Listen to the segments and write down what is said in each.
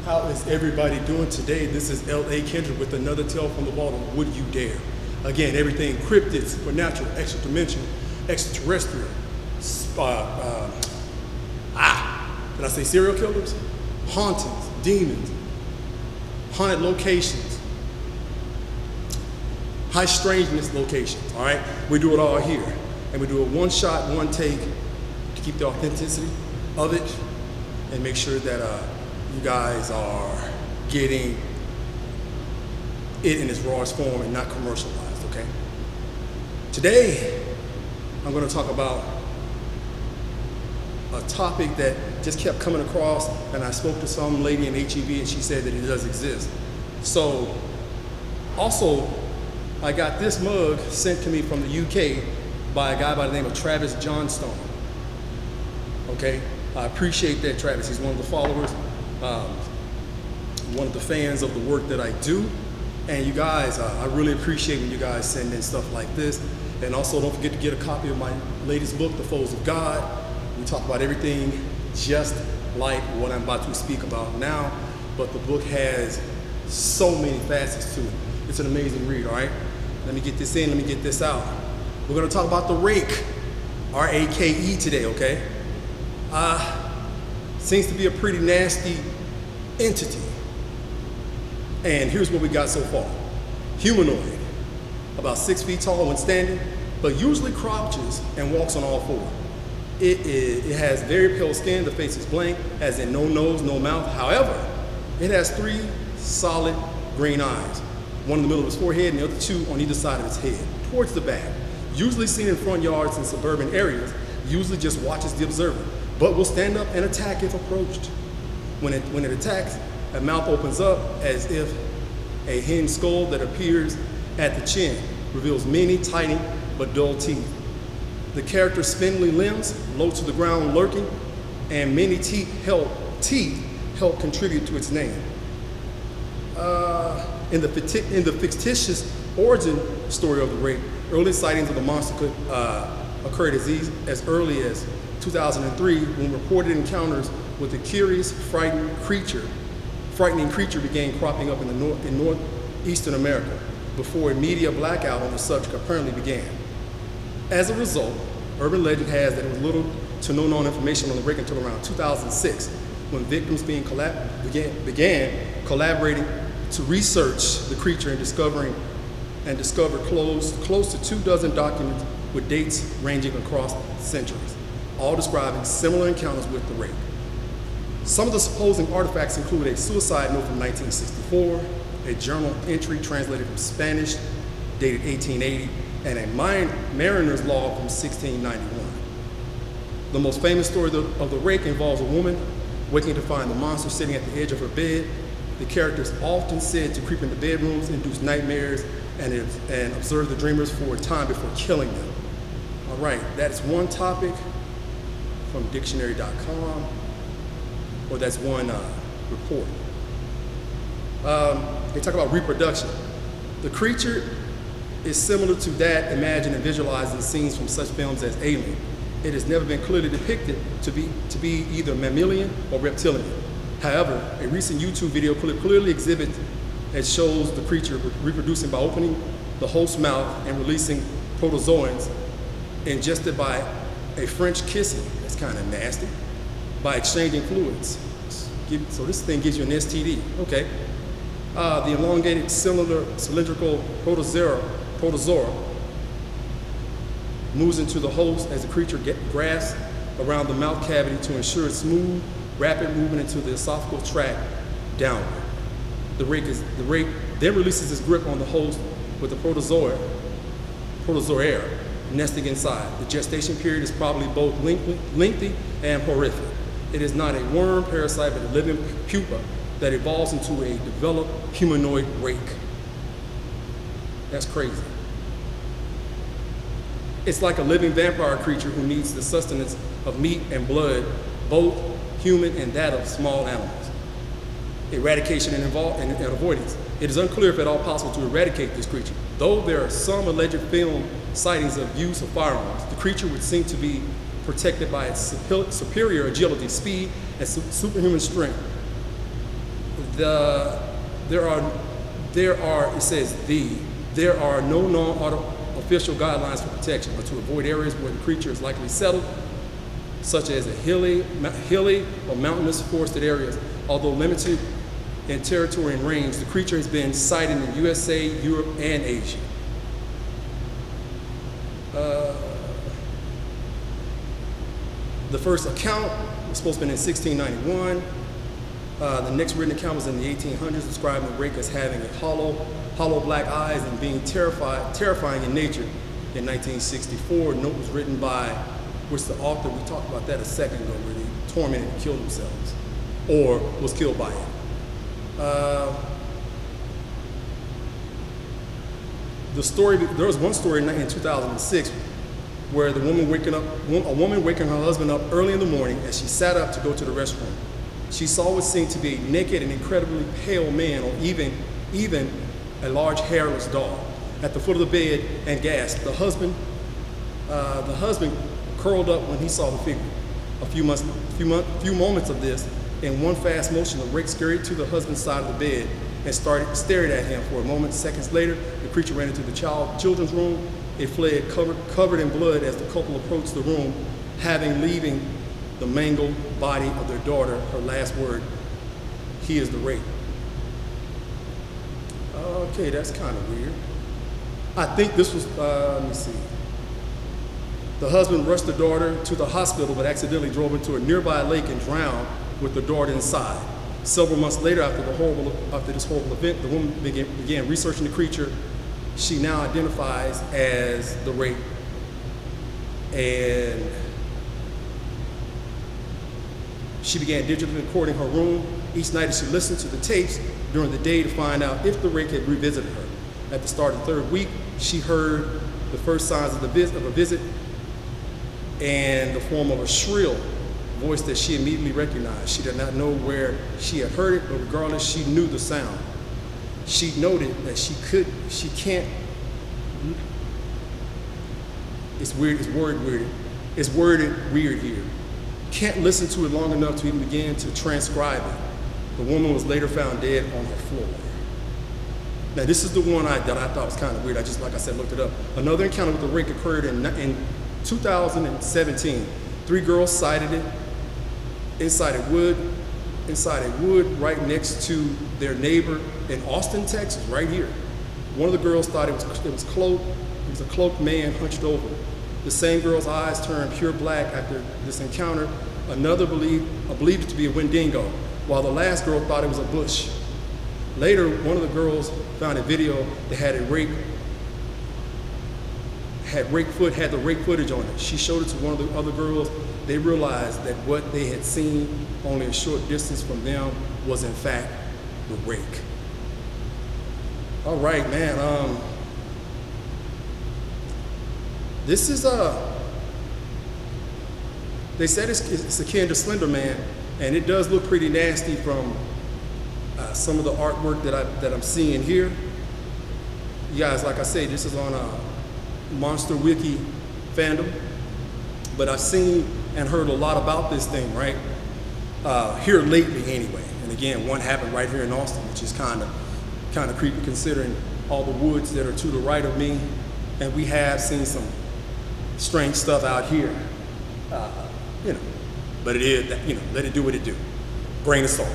How is everybody doing today? This is L.A.Kendrick with another Tale from the Vault of Would You Dare. Again, everything cryptid, supernatural, extra-dimensional, extraterrestrial. Did I say serial killers? Hauntings, demons, haunted locations, high strangeness locations, all right? We do it all here. And we do it one shot, one take to keep the authenticity of it and make sure that you guys are getting it in its rawest form and not commercialized, okay? Today, I'm gonna talk about a topic that just kept coming across, and I spoke to some lady in HEB and she said that it does exist. So, also, I got this mug sent to me from the UK by a guy by the name of Travis Johnstone, okay? I appreciate that, Travis. He's one of the followers, one of the fans of the work that I do. And you guys, I really appreciate when you guys send in stuff like this. And also don't forget to get a copy of my latest book, The Foes of God. We talk about everything just like what I'm about to speak about now, but the book has so many facets to it. It's an amazing read, all right? Let me get this in, let me get this out. We're gonna talk about the Rake, R-A-K-E today, okay? Seems to be a pretty nasty entity. And here's what we got so far. Humanoid, about 6 feet tall when standing, but usually crouches and walks on all four. It has very pale skin, the face is blank, as in no nose, no mouth. However, it has 3 solid green eyes, one in the middle of its forehead and the other 2 on either side of its head, towards the back. Usually seen in front yards and suburban areas, usually just watches the observer, but will stand up and attack if approached. When it attacks, a mouth opens up as if a hen skull that appears at the chin reveals many tiny but dull teeth. The character's spindly limbs, low to the ground lurking, and many teeth help contribute to its name. In the fictitious origin story of the Rake, early sightings of the monster could occurred as early as 2003 when reported encounters with a curious, frightening creature began cropping up in northeastern America before a media blackout on the subject apparently began. As a result, urban legend has that there was little to no known information on the Rake until around 2006, when victims began collaborating to research the creature and discovered close to 24 documents with dates ranging across centuries, all describing similar encounters with the Rake. Some of the supposed artifacts include a suicide note from 1964, a journal entry translated from Spanish dated 1880, and a mariner's log from 1691. The most famous story of the Rake involves a woman waking to find the monster sitting at the edge of her bed. The character is often said to creep into bedrooms, induce nightmares, and observe the dreamers for a time before killing them. All right, that's one topic from dictionary.com, or that's one report. They talk about reproduction. The creature is similar to that imagined and visualized in scenes from such films as Alien. It has never been clearly depicted to be either mammalian or reptilian. However, a recent YouTube video clip clearly exhibits and shows the creature reproducing by opening the host's mouth and releasing protozoans ingested by a French kissing. That's kind of nasty. By exchanging fluids. So this thing gives you an STD, okay. The elongated cylindrical protozoa moves into the host as the creature grasps around the mouth cavity to ensure smooth, rapid movement into the esophageal tract downward. The Rake then releases its grip on the host with the protozoa nesting inside. The gestation period is probably both lengthy and horrific. It is not a worm parasite, but a living pupa that evolves into a developed humanoid Rake. That's crazy. It's like a living vampire creature who needs the sustenance of meat and blood, both human and that of small animals. Eradication and avoidance. It is unclear if at all possible to eradicate this creature. Though there are some alleged film sightings of use of firearms, the creature would seem to be protected by its superior agility, speed, and superhuman strength. There are, it says there are no known official guidelines for protection, but to avoid areas where the creature is likely settled, such as the hilly or mountainous forested areas. Although limited in territory and range, the creature has been sighted in the USA, Europe, and Asia. The first account was supposed to be in 1691. The next written account was in the 1800s, describing the Rake as having a hollow black eyes and being terrifying in nature. In 1964, a note was written by, which the author, we talked about that a second ago, where they tormented and killed themselves, or was killed by it. There was one story in 2006 where a woman waking her husband up early in the morning as she sat up to go to the restroom. She saw what seemed to be a naked and incredibly pale man, or even a large hairless dog, at the foot of the bed, and gasped. The husband curled up when he saw the figure. A few moments of this, in one fast motion, the Rake scurried to the husband's side of the bed and started staring at him for a moment. Seconds later, the creature ran into the children's room. It fled covered in blood as the couple approached the room, leaving the mangled body of their daughter. Her last word, "He is the Rake." Okay, that's kind of weird. I think this was, let me see. The husband rushed the daughter to the hospital, but accidentally drove into a nearby lake and drowned with the daughter inside. Several months later, after this horrible event, the woman began researching the creature. She now identifies as the Rake, and she began digitally recording her room each night as she listened to the tapes during the day to find out if the Rake had revisited her. At the start of the third week, she heard the first signs of a visit in the form of a shrill voice that she immediately recognized. She did not know where she had heard it, but regardless, she knew the sound. She noted that it's worded weird here. Can't listen to it long enough to even begin to transcribe it. The woman was later found dead on her floor. Now this is the one that I thought was kind of weird. I just, like I said, looked it up. Another encounter with the Rake occurred in 2017. 3 girls sighted it inside a wood right next to their neighbor in Austin, Texas, right here. One of the girls thought it was a cloaked man hunched over. The same girl's eyes turned pure black after this encounter. Another believed it to be a Wendigo, while the last girl thought it was a bush. Later, one of the girls found a video that had the Rake footage on it. She showed it to one of the other girls. They realized that what they had seen only a short distance from them was in fact the Rake. All right, man. This is they said it's akin to Slender Man, and it does look pretty nasty from some of the artwork that I'm seeing here. You guys, like I say, this is on Monster Wiki fandom, but I've seen and heard a lot about this thing, right? Here lately, anyway. And again, one happened right here in Austin, which is kind of creepy considering all the woods that are to the right of me, and we have seen some strange stuff out here, But it is, let it do what it do. Grain of salt.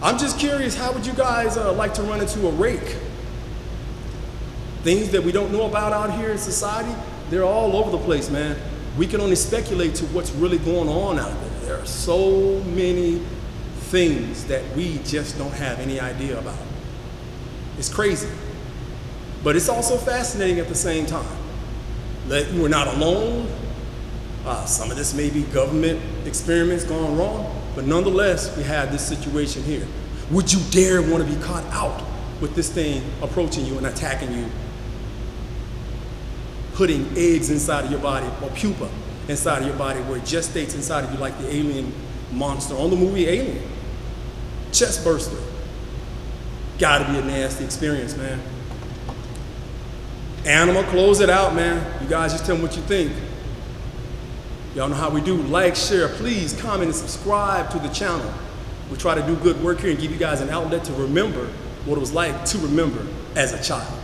I'm just curious, how would you guys like to run into a Rake? Things that we don't know about out here in society, they're all over the place, man. We can only speculate to what's really going on out there. There are so many things that we just don't have any idea about. It's crazy. But it's also fascinating at the same time. That we're not alone. Some of this may be government experiments gone wrong, but nonetheless, we have this situation here. Would you dare want to be caught out with this thing approaching you and attacking you, putting eggs inside of your body, or pupa inside of your body, where it gestates inside of you like the alien monster on the movie Alien? Chest burster. Gotta be a nasty experience, man. Animal, close it out, man. You guys just tell me what you think. Y'all know how we do. Like, share, please comment and subscribe to the channel. We try to do good work here and give you guys an outlet to remember what it was like to remember as a child.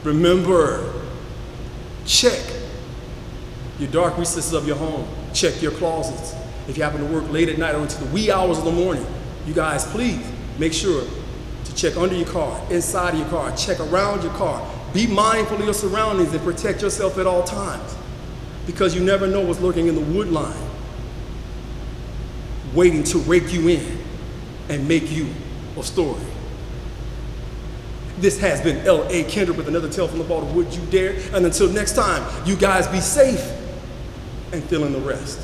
Remember, check your dark recesses of your home. Check your closets. If you happen to work late at night or into the wee hours of the morning, you guys please make sure to check under your car, inside of your car, check around your car. Be mindful of your surroundings and protect yourself at all times, because you never know what's lurking in the wood line, waiting to rake you in and make you a story. This has been L.A.Kendrick with another Tale from the Vault of Would You Dare. And until next time, you guys be safe and fill in the rest.